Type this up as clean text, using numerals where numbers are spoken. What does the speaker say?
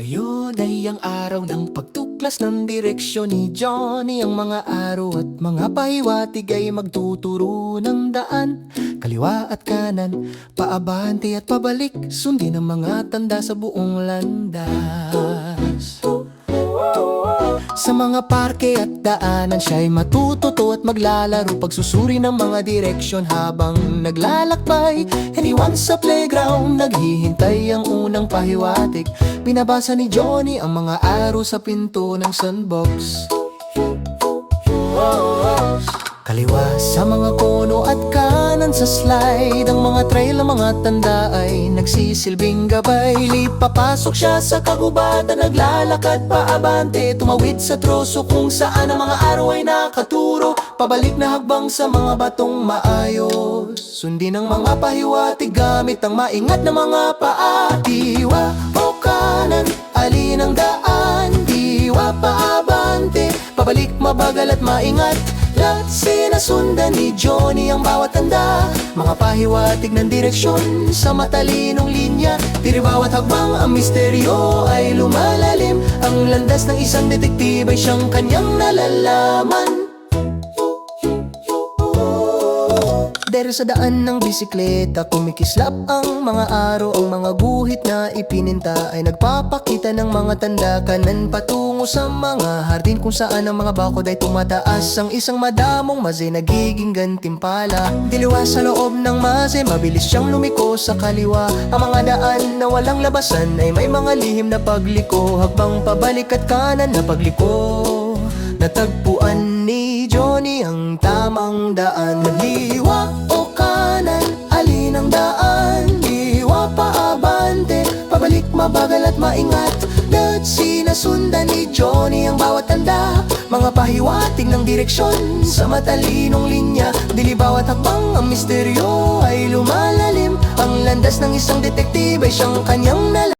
Ngayon ay ang araw ng pagtuklas ng direksyon ni Johnny. Ang mga araw at mga pahiwatig ay magtuturo ng daan, kaliwa at kanan, paabante at pabalik. Sundin ang mga tanda sa buong landas. Sa mga parke at daanan siya'y matututo at maglalaro, pagsusuri ng mga direksyon habang naglalakbay. Iniwan sa playground, naghihintay ang unang pahiwatig. Binabasa ni Johnny ang mga araw sa pinto ng sandbox. Kaliwa sa mga kono at kanan sa slide, ang mga trail ng mga tanda ay nagsisilbing gabay. Papasok siya sa kagubatan, naglalakad paabante, tumawid sa troso kung saan ang mga araw ay nakaturo. Pabalik na hagbang sa mga batong maayos, sundin ang mga pahiwatig gamit ang maingat na mga paa. Diwa o kanan, alin ang daan? Diwa paabante, pabalik mabagal at maingat. Lahat sinasundan ni Johnny ang bawat tanda, mga pahiwatig ng direksyon sa matalinong linya. Tiri bawat hagbang ang misteryo ay lumalalim, ang landas ng isang detektibo ay siyang kanyang nalalaman. Dere sa daan ng bisikleta, kumikislap ang mga araw. Ang mga guhit na ipininta ay nagpapakita ng mga tanda. Kanan patungo sa mga hardin kung saan ang mga bakod ay tumataas. Ang isang madamong maze nagiging gantimpala. Diliwa sa loob ng maze, mabilis siyang lumiko sa kaliwa. Ang mga daan na walang labasan ay may mga lihim na pagliko. Habang pabalik at kanan na pagliko, natagpuan ni Johnny ang tamang daan. Liwa o kanan, alin ang daan? Liwa paabante, pabalik mabagal at maingat. Lahat sinasundan ni Johnny ang bawat tanda, mga pahiwatig ng direksyon sa matalinong linya. Dili bawat hakbang ang misteryo ay lumalalim, ang landas ng isang detektibo ay siyang kanyang nalalaman.